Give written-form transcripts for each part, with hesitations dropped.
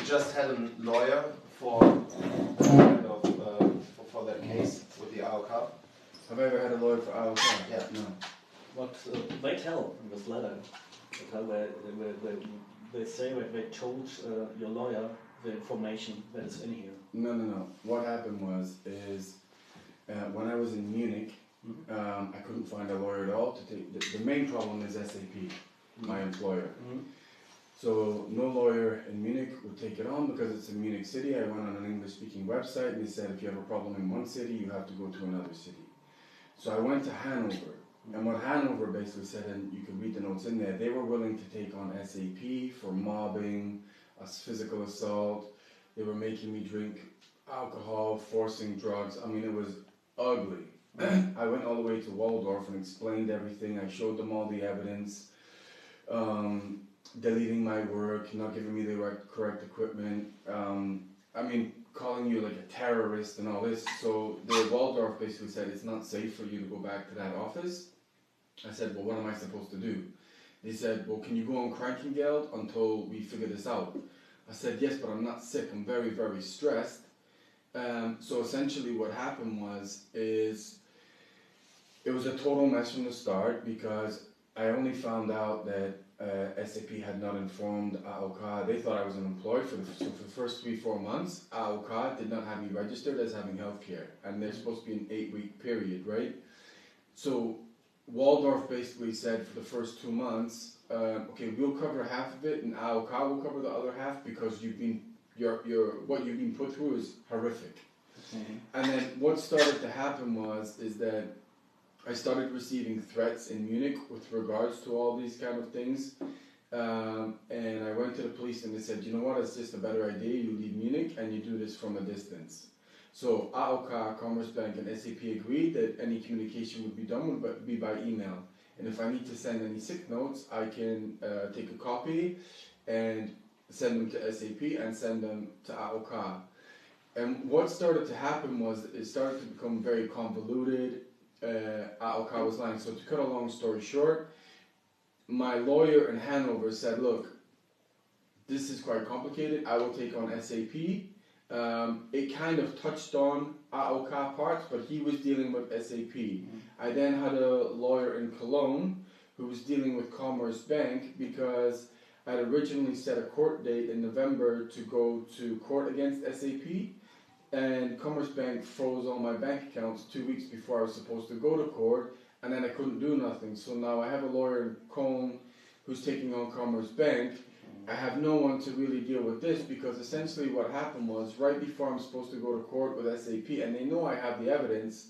just had a lawyer for that case with the AOK. Have I ever had a lawyer for AOK? Yeah. No. What they tell in this letter, they say that they told your lawyer the information that is in here. No. What happened was, when I was in Munich, I couldn't find a lawyer at all to take. The main problem is SAP, my employer. So no lawyer in Munich would take it on because it's in Munich City. I went on an English-speaking website and they said if you have a problem in one city, you have to go to another city. So I went to Hanover, and what Hanover basically said, and you can read the notes in there, they were willing to take on SAP for mobbing, physical assault. They were making me drink alcohol, forcing drugs. I mean, it was ugly. I went all the way to Waldorf and explained everything. I showed them all the evidence, deleting my work, not giving me the correct equipment. I mean, calling you like a terrorist and all this. So the Waldorf basically said it's not safe for you to go back to that office. I said, well, what am I supposed to do? They said, well, can you go on Krankengeld until we figure this out? I said, yes, but I'm not sick. I'm very, very stressed. So essentially what happened is it was a total mess from the start because I only found out that SAP had not informed AOK. They thought I was unemployed for the first 3-4 months. AOK did not have me registered as having healthcare, and there's supposed to be an 8-week period, right? So Waldorf basically said for the first 2 months, okay, we'll cover half of it, and AOK will cover the other half because what you've been put through is horrific. And then what started to happen is that I started receiving threats in Munich with regards to all these kind of things, and I went to the police and they said, you know what, it's just a better idea, you leave Munich and you do this from a distance. So AOK, Commerzbank and SAP agreed that any communication would be done would be by email, and if I need to send any sick notes, I can take a copy and send them to SAP and send them to AOK. And what started to happen was it started to become very convoluted. AOK was lying. So to cut a long story short, my lawyer in Hanover said, look, this is quite complicated. I will take on SAP. It kind of touched on AOK parts, but he was dealing with SAP. I then had a lawyer in Cologne who was dealing with Commerzbank because I had originally set a court date in November to go to court against SAP. And Commerzbank froze all my bank accounts 2 weeks before I was supposed to go to court, and then I couldn't do nothing. So now I have a lawyer in Cologne who's taking on Commerzbank. I have no one to really deal with this because essentially what happened was right before I'm supposed to go to court with SAP, and they know I have the evidence,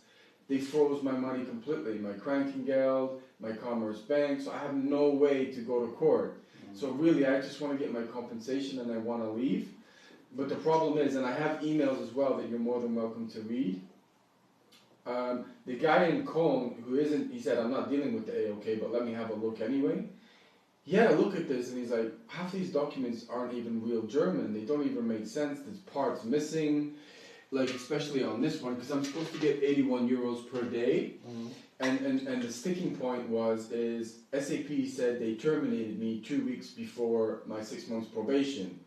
they froze my money completely, my Krankengeld, my Commerzbank, so I have no way to go to court. So really I just want to get my compensation and I want to leave. But the problem is, and I have emails as well that you're more than welcome to read. The guy in Cologne, he said, I'm not dealing with the AOK, but let me have a look anyway. He had a look at this and he's like, half these documents aren't even real German. They don't even make sense. There's parts missing, like especially on this one, because I'm supposed to get 81 euros per day. And the sticking point is SAP said they terminated me 2 weeks before my 6 months probation.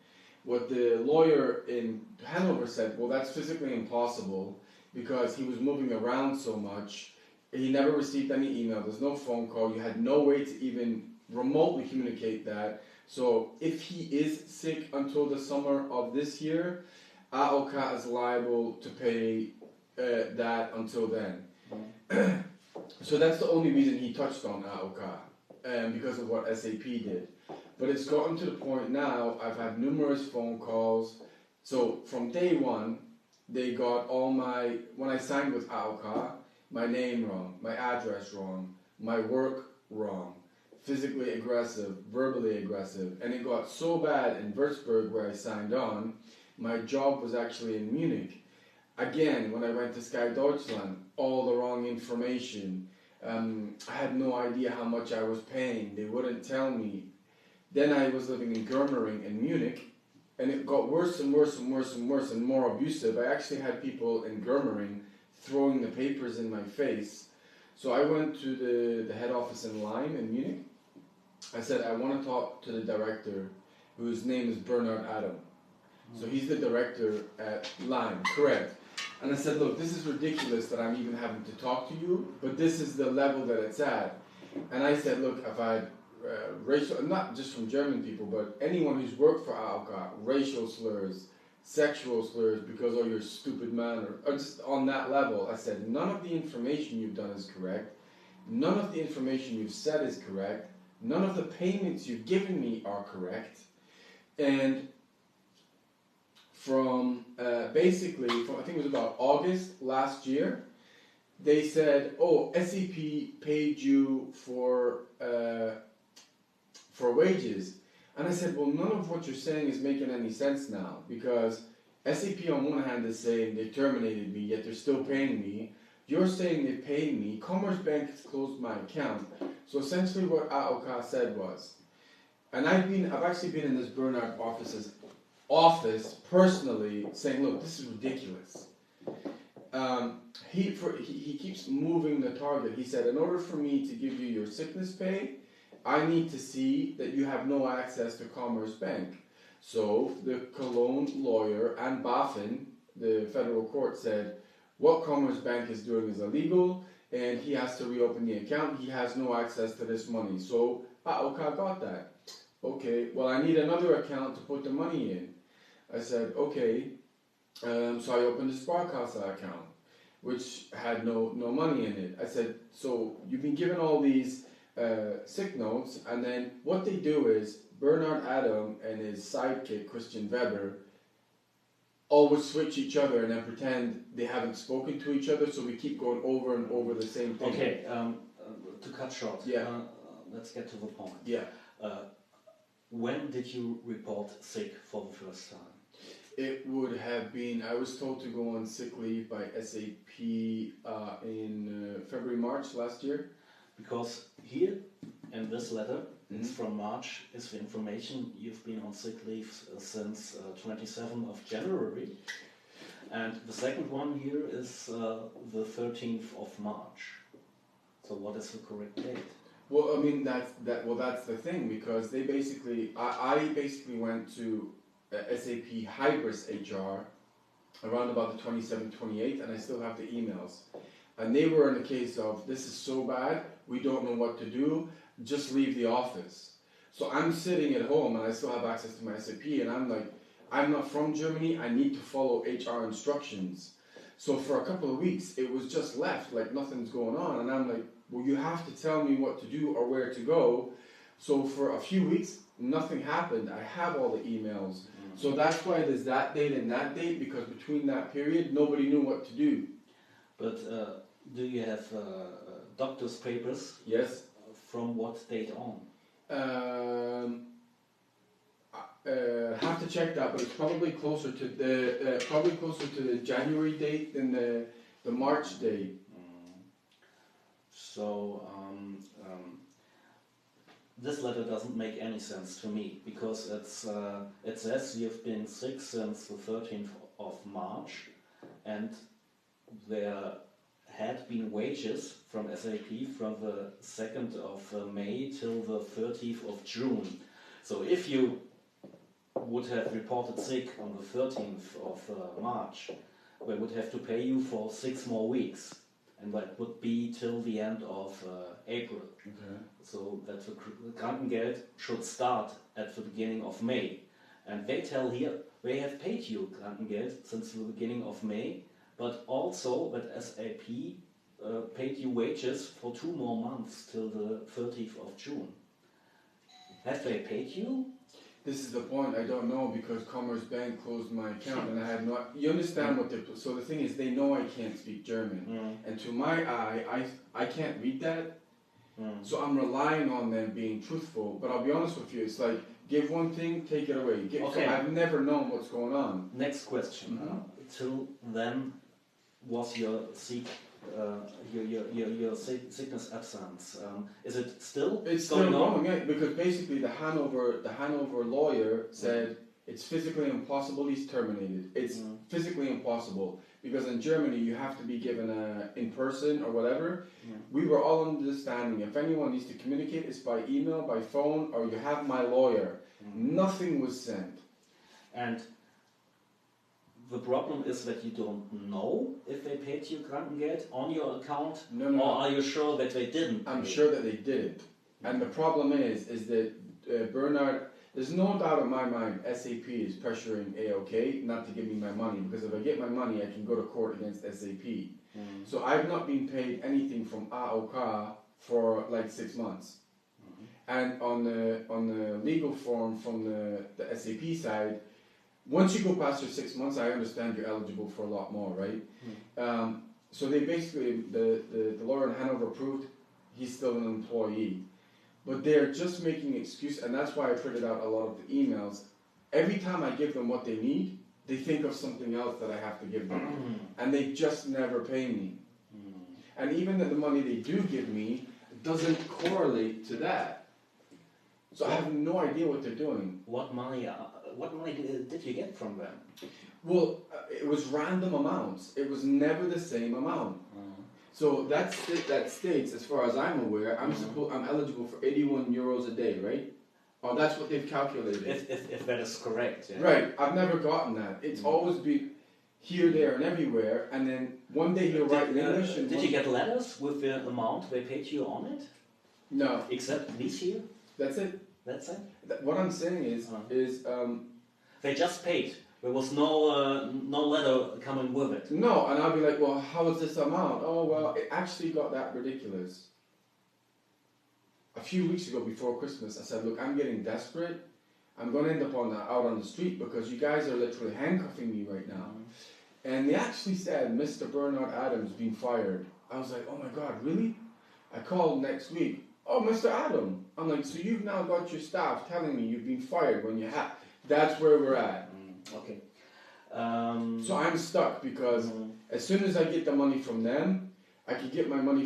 What the lawyer in Hanover said, well, that's physically impossible because he was moving around so much. He never received any email. There's no phone call. You had no way to even remotely communicate that. So if he is sick until the summer of this year, AOK is liable to pay that until then. So that's the only reason he touched on AOK, because of what SAP did. But it's gotten to the point now, I've had numerous phone calls. So from day one, they got all when I signed with AOK, my name wrong, my address wrong, my work wrong, physically aggressive, verbally aggressive. And it got so bad in Würzburg where I signed on, my job was actually in Munich. Again, when I went to Sky Deutschland, all the wrong information. I had no idea how much I was paying. They wouldn't tell me. Then I was living in Germering in Munich, and it got worse and worse and worse and worse and more abusive. I actually had people in Germering throwing the papers in my face. So I went to the head office in Lyme in Munich. I said, I want to talk to the director, whose name is Bernard Adam. So he's the director at Lime, correct. And I said, look, this is ridiculous that I'm even having to talk to you, but this is the level that it's at. And I said, look, I've had racial, not just from German people, but anyone who's worked for AOK, racial slurs, sexual slurs because of your stupid man, or just on that level. I said, none of the information you've done is correct. None of the information you've said is correct. None of the payments you've given me are correct. And from basically, from I think it was about August last year, they said, oh, SAP paid you for wages. And I said, well, none of what you're saying is making any sense now, because SAP on one hand is saying they terminated me, yet they're still paying me. You're saying they paid me. Commerce Bank has closed my account. So essentially what AOK said was, and I've actually been in this Bernard office personally saying, look, this is ridiculous. He keeps moving the target. He said, in order for me to give you your sickness pay, I need to see that you have no access to Commerce Bank. So the Cologne lawyer and BaFin, the federal court, said what Commerce Bank is doing is illegal and he has to reopen the account. He has no access to this money. So AOK got that. Okay, well, I need another account to put the money in. I said, okay. So I opened a Sparkasse account, which had no money in it. I said, so you've been given all these sick notes, and then what they do is Bernard Adam and his sidekick Christian Weber always switch each other and then pretend they haven't spoken to each other, so we keep going over and over the same thing. Okay, to cut short, yeah. Let's get to the point. Yeah. When did you report sick for the first time? It would have been, I was told to go on sick leave by SAP in February, March last year. Because here, in this letter, it's from March, is the information you've been on sick leave since 27th of January. And the second one here is the 13th of March. So what is the correct date? Well, I mean, that's the thing, because they basically, I basically went to SAP Hybris HR around about the 27th, 28th, and I still have the emails. And they were in a case of, this is so bad, we don't know what to do, just leave the office. So I'm sitting at home and I still have access to my SAP, and I'm like, I'm not from Germany, I need to follow HR instructions. So for a couple of weeks, it was just left, like nothing's going on. And I'm like, well, you have to tell me what to do or where to go. So for a few weeks, nothing happened. I have all the emails. So that's why there's that date and that date, because between that period, nobody knew what to do. But do you have doctor's papers? Yes. From what date on? Have to check that, but it's probably closer to the January date than the March date. So this letter doesn't make any sense to me, because it says you've been sick since the 13th of March, and there had been wages from SAP from the 2nd of May till the 30th of June. So if you would have reported sick on the 13th of March, we would have to pay you for 6 more weeks, and that would be till the end of April. Okay. So that the Krankengeld should start at the beginning of May. And they tell here, they have paid you Krankengeld since the beginning of May, but also that SAP paid you wages for 2 more months till the 30th of June. Have they paid you? This is the point, I don't know, because Commerce Bank closed my account and I had no... You understand what they're... So the thing is, they know I can't speak German. And to my eye, I can't read that. So I'm relying on them being truthful. But I'll be honest with you, it's like, give one thing, take it away. Okay. So I've never known what's going on. Next question. Till then, was your your sickness absence? Is it still? It's still going, yeah, because basically the Hanover lawyer said it's physically impossible. He's terminated. It's physically impossible because in Germany you have to be given in person or whatever. We were all understanding. If anyone needs to communicate, it's by email, by phone, or you have my lawyer. Nothing was sent. And the problem is that you don't know if they paid you Krankengeld on your account, No, or are you sure that they didn't? I'm pay? sure that they didn't. And the problem is that Bernard, there's no doubt in my mind SAP is pressuring AOK not to give me my money, because if I get my money I can go to court against SAP. So I've not been paid anything from AOK for like 6 months. And on the legal form from the SAP side, once you go past your 6 months, I understand you're eligible for a lot more, right? So they basically, the lawyer in Hanover proved he's still an employee. But they're just making excuse, and that's why I printed out a lot of the emails. Every time I give them what they need, they think of something else that I have to give them. And they just never pay me. And even the money they do give me doesn't correlate to that. So I have no idea what they're doing. What money did you get from them? Well, it was random amounts. It was never the same amount. So that states, as far as I'm aware, I'm eligible for 81 euros a day, right? Oh, that's what they've calculated. If that is correct. Yeah. Right. I've never gotten that. It's always been here, there, and everywhere. And then one day he'll write in English. And did you get letters with the amount they paid you on it? No. Except this here? That's it. That's it? What I'm saying is they just paid. There was no letter coming with it. No, and I'll be like, well, how is this amount? Oh, well, it actually got that ridiculous. A few weeks ago before Christmas, I said, look, I'm getting desperate. I'm going to end up out on the street because you guys are literally handcuffing me right now. And they actually said, Mr. Bernard Adams being fired. I was like, oh my God, really? I called next week. Oh, Mr. Adam. I'm like, so you've now got your staff telling me you've been fired when you have. That's where we're at. Okay. So I'm stuck because as soon as I get the money from them, I can get my money